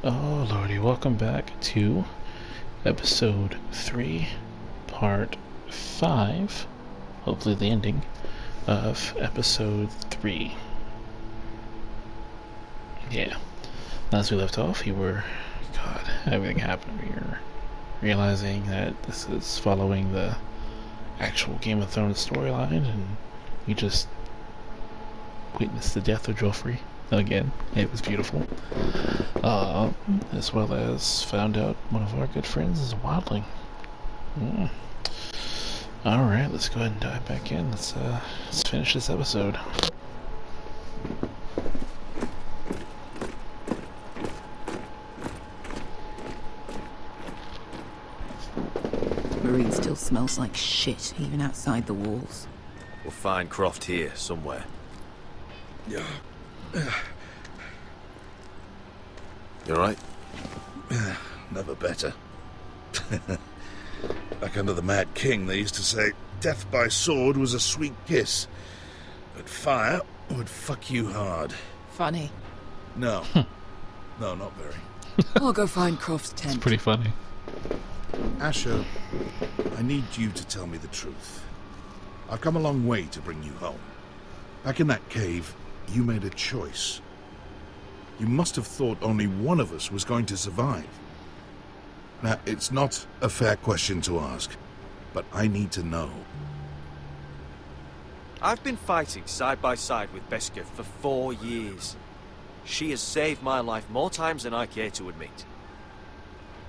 Oh lordy, welcome back to episode 3, part 5, hopefully the ending, of episode 3. Yeah, as we left off, everything happened. We were realizing that this is following the actual Game of Thrones storyline, and we just witnessed the death of Joffrey again. It was beautiful. As well as found out one of our good friends is a wildling. Alright, let's go ahead and dive back in. Let's finish this episode. Marine still smells like shit, even outside the walls. We'll find Croft here, somewhere. Yeah. You alright? Never better. Back under the Mad King, they used to say death by sword was a sweet kiss, but fire would fuck you hard. Funny. No. No, not very. I'll go find Croft's tent. It's pretty funny. Asher, I need you to tell me the truth. I've come a long way to bring you home. Back in that cave, you made a choice. You must have thought only one of us was going to survive. Now, it's not a fair question to ask, but I need to know. I've been fighting side by side with Beskha for 4 years. She has saved my life more times than I care to admit.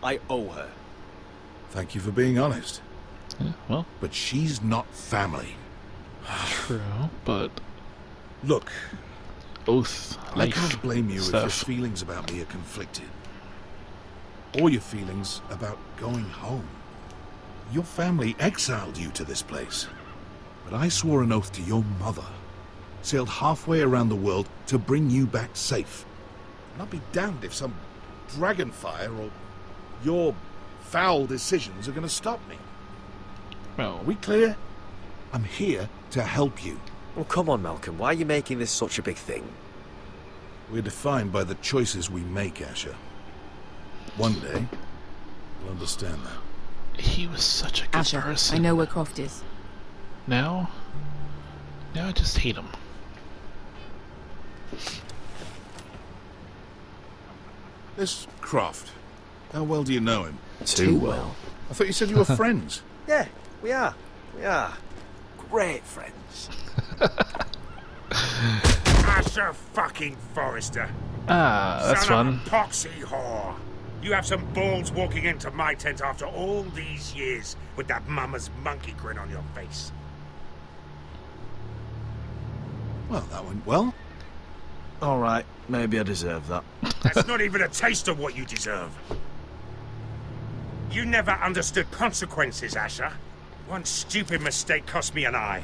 I owe her. Thank you for being honest. Yeah, well, But she's not family. true, but Look, oath, I life, can't blame you if stuff. your feelings about me are conflicted. Or your feelings about going home. Your family exiled you to this place. But I swore an oath to your mother. Sailed halfway around the world to bring you back safe. And I'll be damned if some dragonfire or your foul decisions are going to stop me. Well, Are we clear? I'm here to help you. Well, come on, Malcolm. Why are you making this such a big thing? We're defined by the choices we make, Asher. One day, you'll understand that. he was such a good Asher, person. I know where Croft is. Now I just hate him. This Croft, how well do you know him? Too well. I thought you said you were friends. Yeah, we are. We are. Great friends. Asher fucking Forrester. That's Son fun. of a poxy whore. You have some balls walking into my tent after all these years with that mama's monkey grin on your face. Well, that went well. Alright, maybe I deserve that. That's not even a taste of what you deserve. You never understood consequences, Asher. One stupid mistake cost me an eye.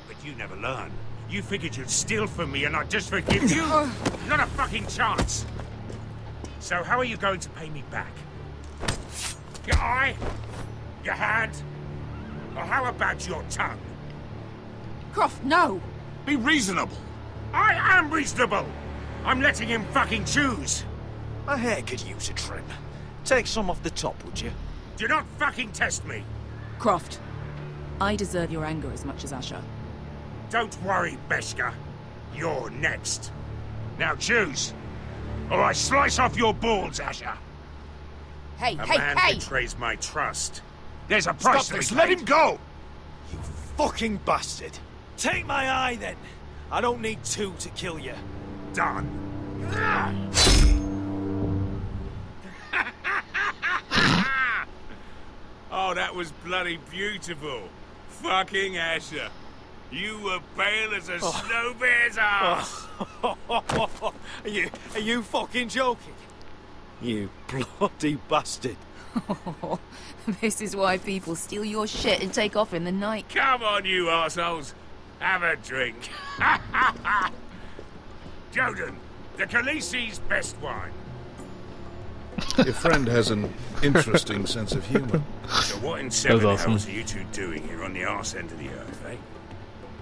But you never learn. You figured you'd steal from me and I'd just forgive you? Not a fucking chance. So how are you going to pay me back? Your eye? Your hand? Or how about your tongue? Croft, no! Be reasonable. I am reasonable! I'm letting him fucking choose! My hair could use a trim. Take some off the top, would you? Do not fucking test me! Croft, I deserve your anger as much as Asher. Don't worry, Beskha. You're next. Now choose, or I slice off your balls, Asher. Hey, A man betrays my trust. There's a price to be paid. Let him go! You fucking bastard! Take my eye, then! I don't need 2 to kill you. Done. Oh, that was bloody beautiful. Fucking Asher. You were pale as a snow bear's ass. Are you fucking joking? You bloody bastard. This is why people steal your shit and take off in the night. Come on, you arseholes. Have a drink. Joden, the Khaleesi's best wine. Your friend has an interesting sense of humor. So what in seven awesome. hells are you two doing here on the arse end of the earth, eh?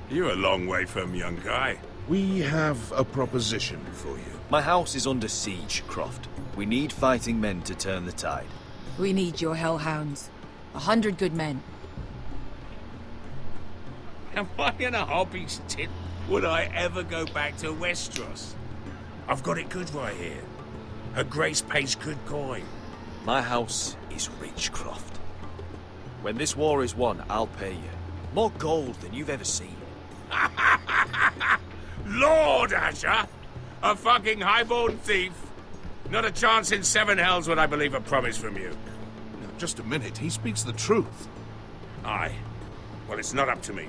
You're a long way from, young guy. We have a proposition for you. My house is under siege, Croft. We need fighting men to turn the tide. We need your hellhounds. 100 good men. Am I in a hobby's tit? Would I ever go back to Westeros? I've got it good right here. Her Grace pays good coin. My house is rich, Croft. When this war is won, I'll pay you. More gold than you've ever seen. Lord, Asher! A fucking highborn thief! Not a chance in 7 hells would I believe a promise from you. Now, just a minute, he speaks the truth. Aye. Well, it's not up to me.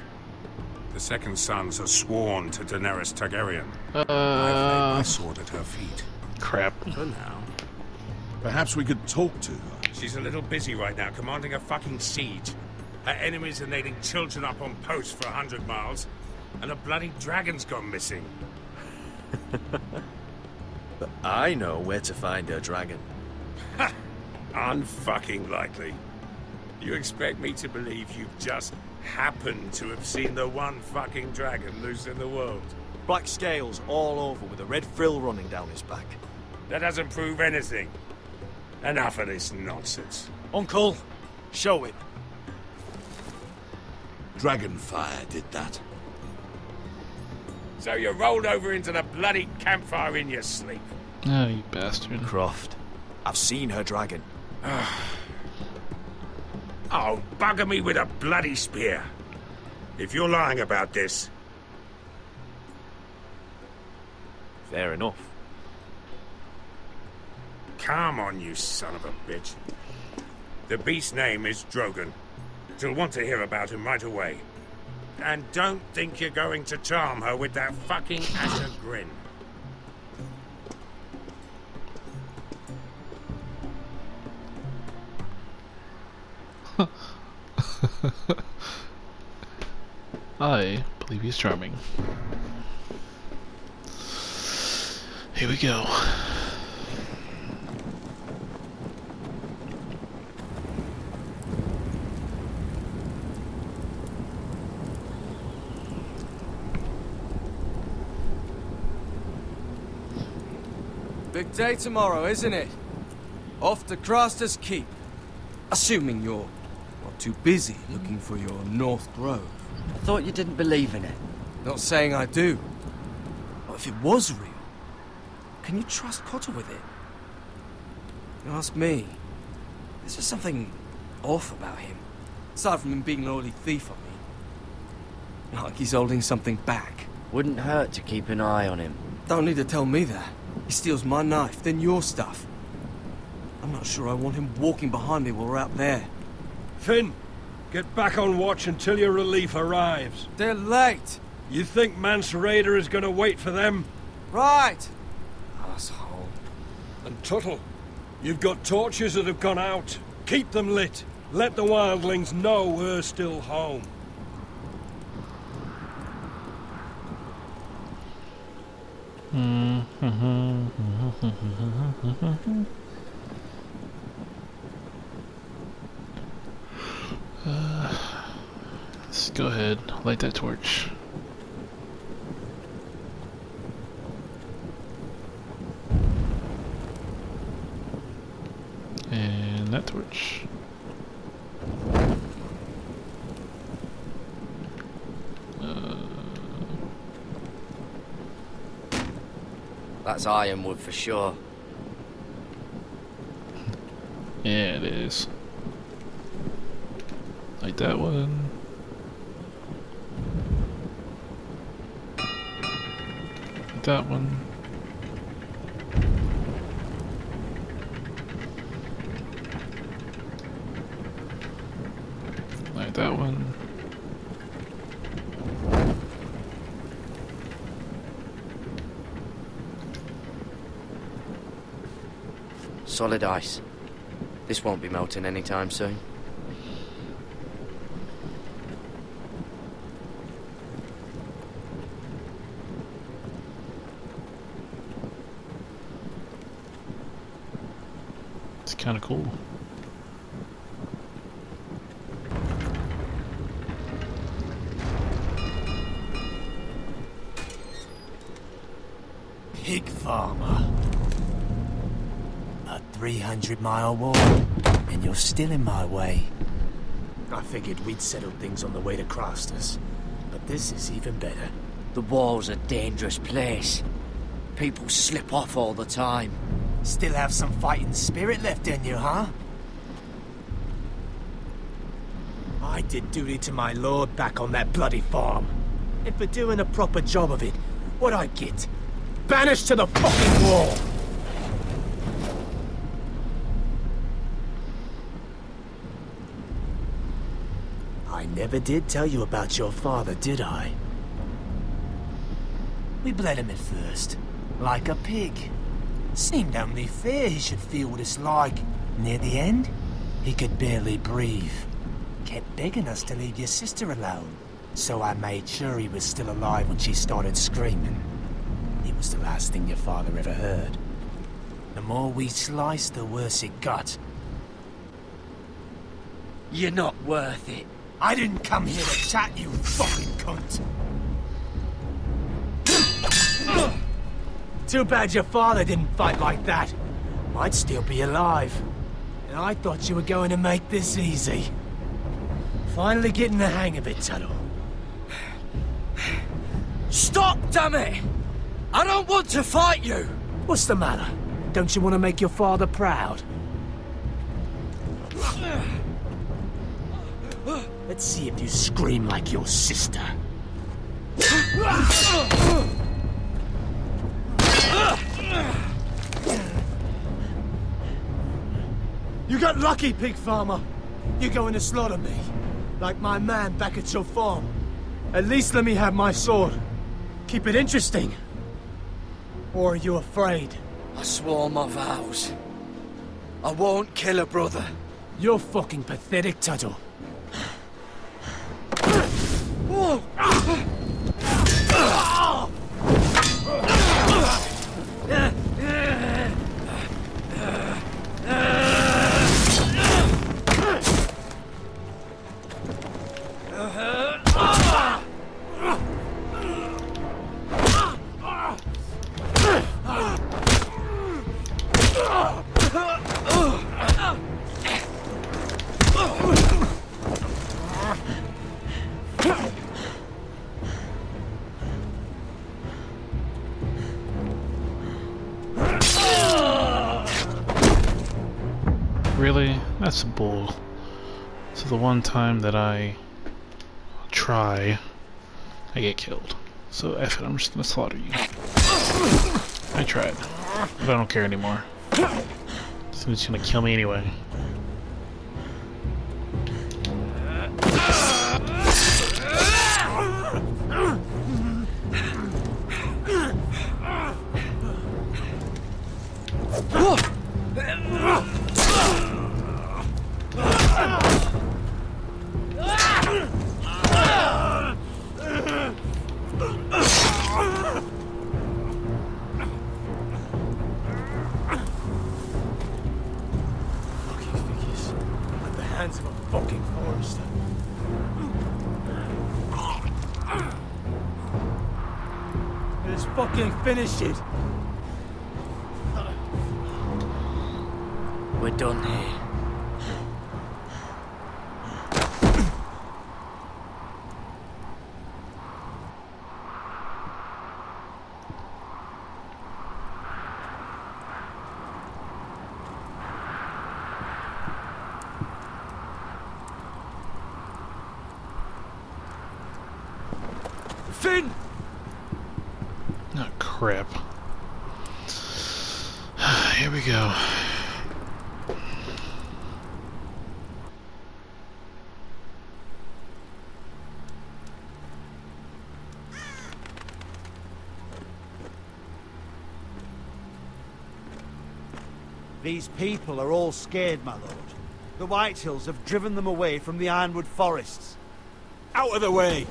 The second sons are sworn to Daenerys Targaryen. I've laid my sword at her feet. Crap. For now. Perhaps we could talk to her. She's a little busy right now, commanding a fucking siege. Her enemies are nailing children up on posts for 100 miles, and a bloody dragon's gone missing. But I know where to find her dragon. Ha! Unfucking likely. You expect me to believe you've just happened to have seen the one fucking dragon loose in the world? Black scales all over with a red frill running down his back. That doesn't prove anything. Enough of this nonsense. Uncle, show him. Dragonfire did that. So you rolled over into the bloody campfire in your sleep. Oh, you bastard. Croft, I've seen her dragon. Oh, bugger me with a bloody spear. If you're lying about this... Fair enough. Come on, you son of a bitch. The beast's name is Drogon. She'll want to hear about him right away. And don't think you're going to charm her with that fucking Asher grin. I believe he's charming. Here we go. Big day tomorrow, isn't it? Off to Craster's Keep. Assuming you're not too busy looking for your North Grove. I thought you didn't believe in it. Not saying I do. But if it was real, can you trust Cotter with it? You ask me, there's just something off about him. Aside from him being an oily thief on me. Like he's holding something back. Wouldn't hurt to keep an eye on him. Don't need to tell me that. He steals my knife, then your stuff. I'm not sure I want him walking behind me while we're out there. Finn, get back on watch until your relief arrives. They're late. You think Mance Rayder is going to wait for them? Right. Asshole. And Tuttle, you've got torches that have gone out. Keep them lit. Let the wildlings know we're still home. Let's go ahead, light that torch. And that torch. That's ironwood for sure. Yeah, it is. Like that one. Like that one. Like that one. Solid ice. This won't be melting anytime soon. It's kind of cool. 300-mile war, and you're still in my way. I figured we'd settled things on the way to Crosters, but this is even better. The war's a dangerous place. People slip off all the time. Still have some fighting spirit left in you, huh? I did duty to my lord back on that bloody farm. And for doing a proper job of it, what'd I get? Banished to the fucking wall! I never did tell you about your father, did I? We bled him at first, like a pig. Seemed only fair he should feel what it's like. Near the end, he could barely breathe. Kept begging us to leave your sister alone. So I made sure he was still alive when she started screaming. It was the last thing your father ever heard. The more we sliced, the worse it got. You're not worth it. I didn't come here to chat, you fucking cunt. Too bad your father didn't fight like that. Might still be alive. And I thought you were going to make this easy. Finally getting the hang of it, Tuttle. Stop, damn it! I don't want to fight you! What's the matter? Don't you want to make your father proud? Let's see if you scream like your sister. You got lucky, pig farmer. You're going to slaughter me, like my man back at your farm. At least let me have my sword. Keep it interesting. Or are you afraid? I swore my vows. I won't kill a brother. You're fucking pathetic, Tuttle. Really? That's bull. So the one time that I try, I get killed. So F it, I'm just gonna slaughter you. I tried. But I don't care anymore. It's just gonna kill me anyway. Finish it. We're done here. Finn! Oh, crap. Here we go. These people are all scared, my lord. The Whitehills have driven them away from the Ironwood forests. Out of the way!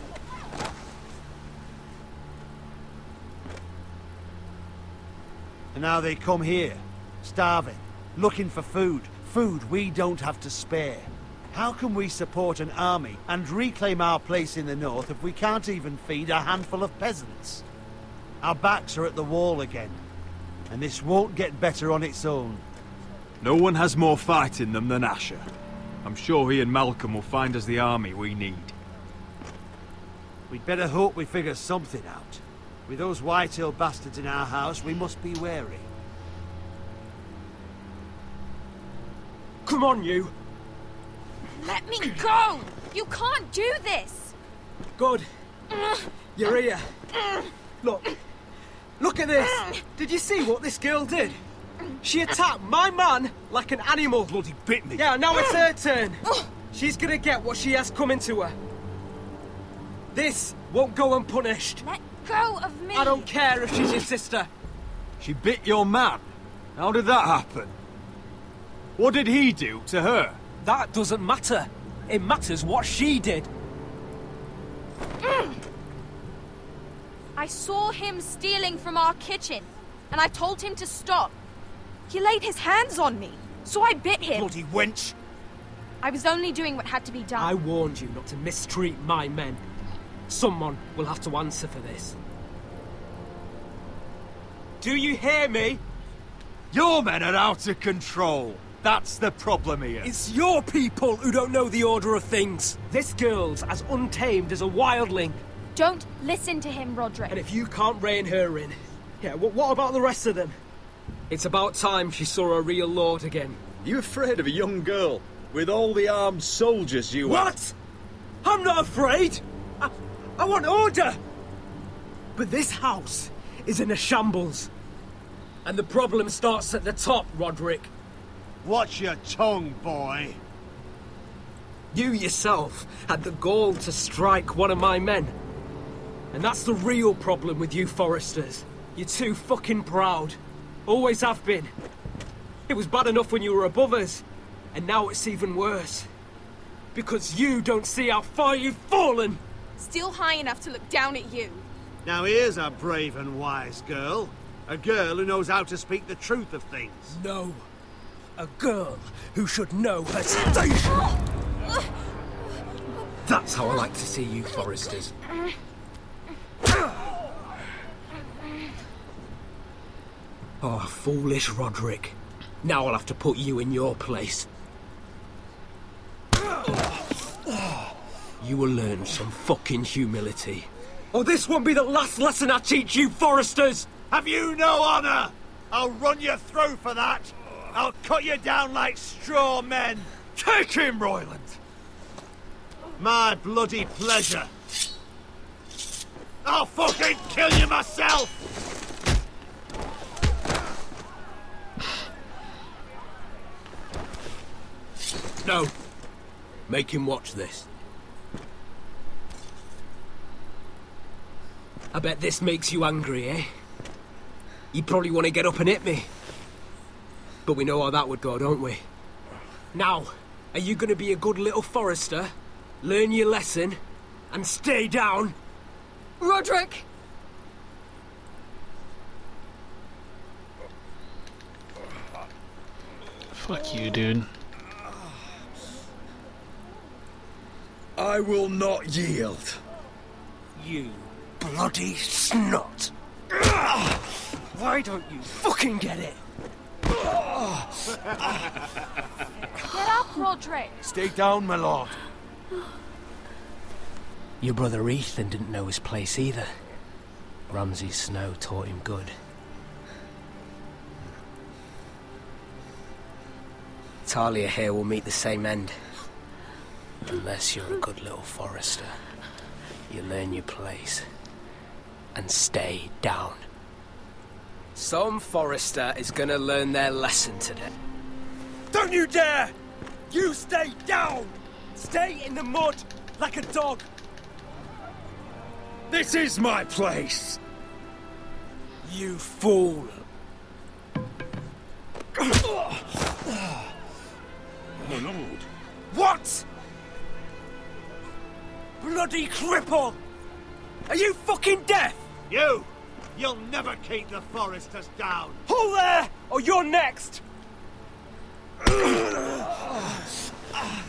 And now they come here, starving, looking for food. Food we don't have to spare. How can we support an army and reclaim our place in the north if we can't even feed a handful of peasants? Our backs are at the wall again, and this won't get better on its own. No one has more fight in them than Asher. I'm sure he and Malcolm will find us the army we need. We'd better hope we figure something out. With those Whitetail bastards in our house, we must be wary. Come on, you! Let me go! You can't do this! Good. You're here. Look. Look at this! Did you see what this girl did? She attacked my man like an animal. Bloody bit me. Yeah, now it's her turn. She's gonna get what she has coming to her. This won't go unpunished. Let go of me! I don't care if she's your sister. She bit your man? How did that happen? What did he do to her? That doesn't matter. It matters what she did. I saw him stealing from our kitchen, and I told him to stop. He laid his hands on me, so I bit him. Bloody wench! I was only doing what had to be done. I warned you not to mistreat my men. Someone will have to answer for this. Do you hear me? Your men are out of control. That's the problem here. It's your people who don't know the order of things. This girl's as untamed as a wildling. Don't listen to him, Roderick. And if you can't rein her in, yeah, what about the rest of them? It's about time she saw a real lord again. You afraid of a young girl with all the armed soldiers you have? What? I'm not afraid. I want order. But this house is in a shambles. And the problem starts at the top, Roderick. Watch your tongue, boy. You yourself had the gall to strike one of my men. And that's the real problem with you Forresters. You're too fucking proud. Always have been. It was bad enough when you were above us. And now it's even worse. Because you don't see how far you've fallen. Still high enough to look down at you. Now here's a brave and wise girl. A girl who knows how to speak the truth of things. No. A girl who should know her station. That's how I like to see you Forresters. Oh, foolish Roderick. Now I'll have to put you in your place. You will learn some fucking humility. Or this won't be the last lesson I teach you Forresters! Have you no honor? I'll run you through for that. I'll cut you down like straw men. Take him, Royland! My bloody pleasure. I'll fucking kill you myself! No. Make him watch this. I bet this makes you angry, eh? You probably want to get up and hit me. But we know how that would go, don't we? Now, are you going to be a good little Forrester, learn your lesson, and stay down? Roderick! Fuck you, dude. I will not yield. You bloody snot! Why don't you fucking get it? Get up, Roderick! Stay down, my lord. Your brother Ethan didn't know his place either. Ramsay Snow taught him good. Talia here will meet the same end. Unless you're a good little Forrester. You learn your place. And stay down. Some Forrester is gonna learn their lesson today. Don't you dare! You stay down! Stay in the mud like a dog! This is my place! You fool! My lord. What? Bloody cripple! Are you fucking deaf? You'll never keep the Forresters down. Hold there, or you're next!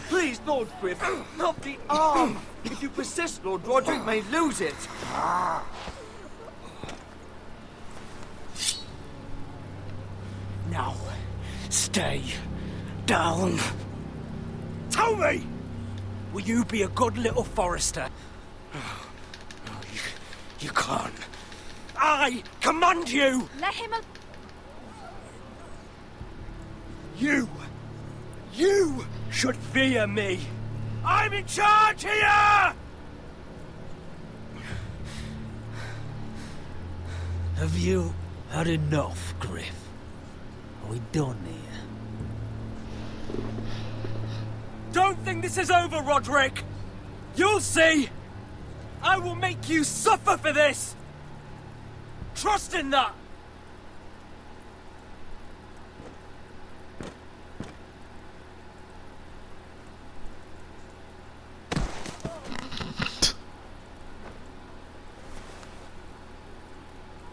Please, Lord Griff, not the arm. If you persist, Lord Roderick may lose it. Now, Stay down. Tell me! Will you be a good little Forrester? No, you can't. I command you! Let him You should fear me. I'm in charge here! Have you had enough, Griff? Are we done here? Don't think this is over, Roderick! You'll see! I will make you suffer for this! Trust in that!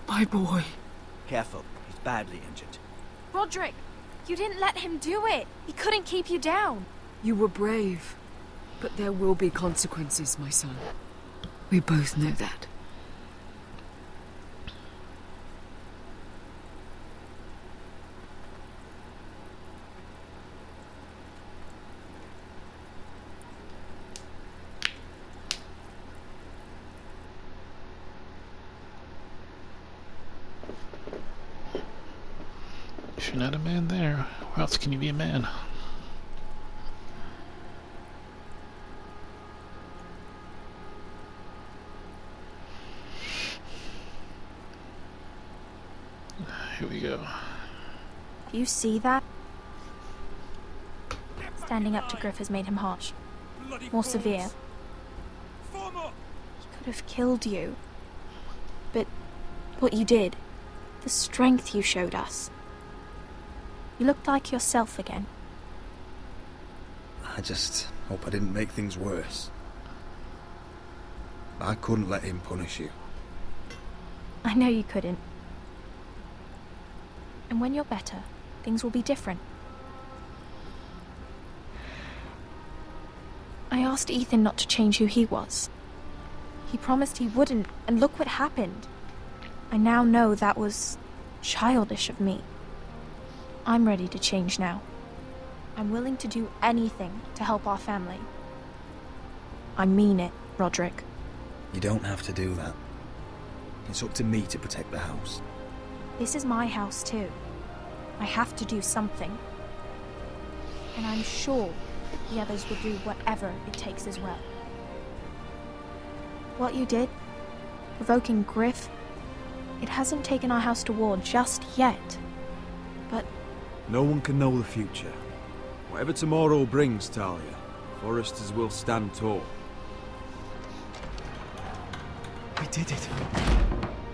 My boy. Careful, he's badly injured. Roderick, you didn't let him do it. He couldn't keep you down. You were brave, but there will be consequences, my son. We both know that. If you're not a man there, where else can you be a man? Here we go. Do you see that? Standing up to Griff has made him harsh. More severe. He could have killed you. But what you did, the strength you showed us. You looked like yourself again. I just hope I didn't make things worse. I couldn't let him punish you. I know you couldn't. And when you're better, things will be different. I asked Ethan not to change who he was. He promised he wouldn't, and look what happened. I now know that was childish of me. I'm ready to change now. I'm willing to do anything to help our family. I mean it, Roderick. You don't have to do that. It's up to me to protect the house. This is my house too. I have to do something. And I'm sure the others will do whatever it takes as well. What you did, provoking Griff, it hasn't taken our house to war just yet. But no one can know the future. Whatever tomorrow brings, Talia, Forresters will stand tall. We did it.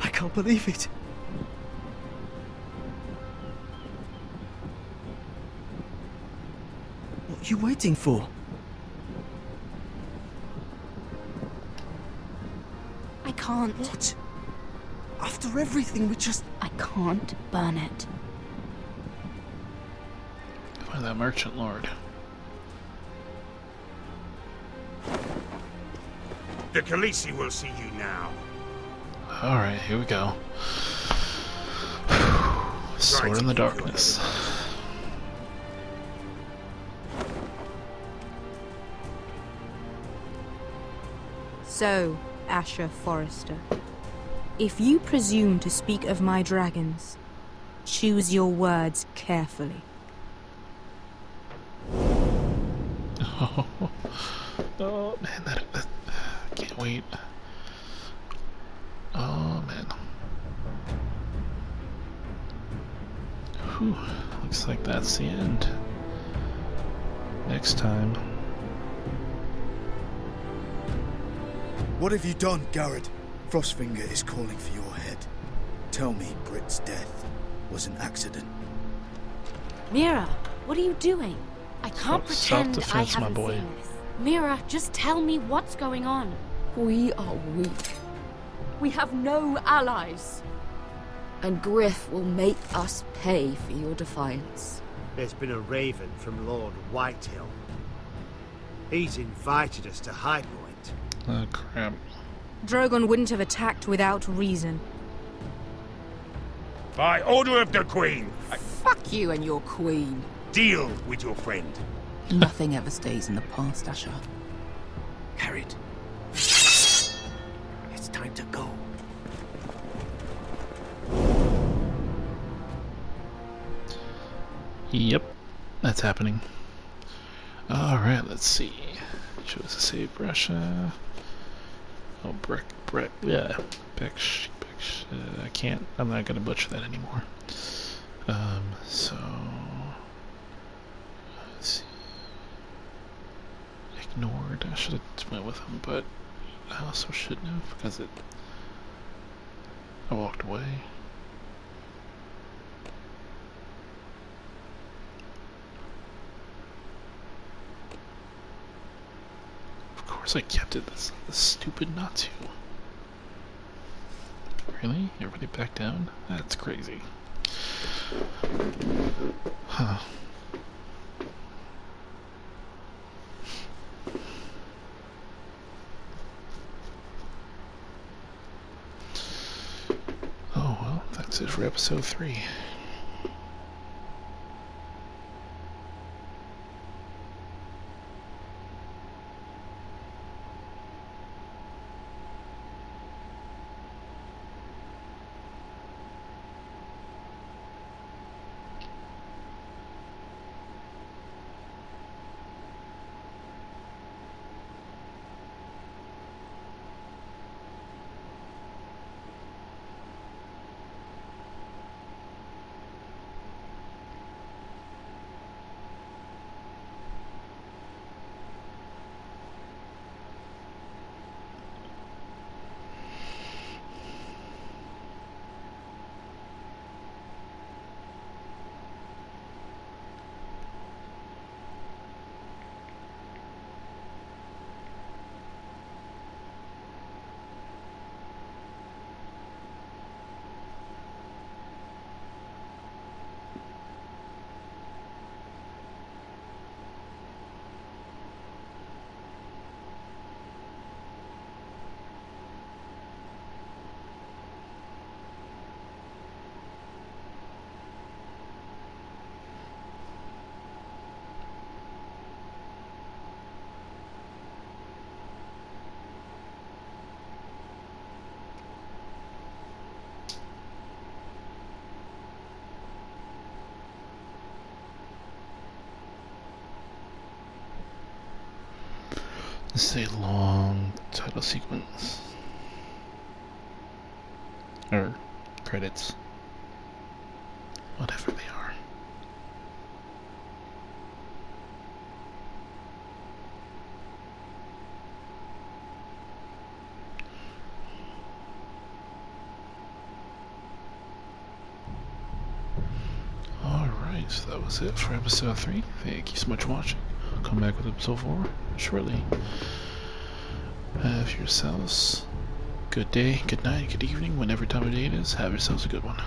I can't believe it. What are you waiting for? I can't. What? After everything, we just... I can't burn it. Find that merchant lord. The Khaleesi will see you now. Alright, here we go. Sword in the darkness. So, Asher Forrester, if you presume to speak of my dragons, choose your words carefully. Oh man, that I can't wait. Oh man. Whew, looks like that's the end. Next time. What have you done, Garrett? Frostfinger is calling for your head. Tell me Britt's death was an accident. Mira, what are you doing? I can't pretend I haven't seen this. Mira, just tell me what's going on. We are weak. We have no allies. And Griff will make us pay for your defiance. There's been a raven from Lord Whitehill. He's invited us to High Point. Oh crap. Drogon wouldn't have attacked without reason. By order of the Queen. Fuck you and your queen. Deal with your friend. Nothing ever stays in the past, Asher. Carried. It's time to go. Yep, that's happening. Alright, let's see. Choose to save Russia. Oh, yeah. I can't, I'm not gonna butcher that anymore. So, let's see. Ignored, I should have went with him, but I also shouldn't have, because I walked away. Of course I kept it, that's stupid not to. Really? Everybody back down? That's crazy. Huh. Oh well, that's it for episode 3. This is a long title sequence. Or credits. Whatever they are. Alright, so that was it for episode 3. Thank you so much for watching. I'll come back with episode 4 shortly. Have yourselves a good day, good night, good evening, whenever time of day it is. Have yourselves a good one.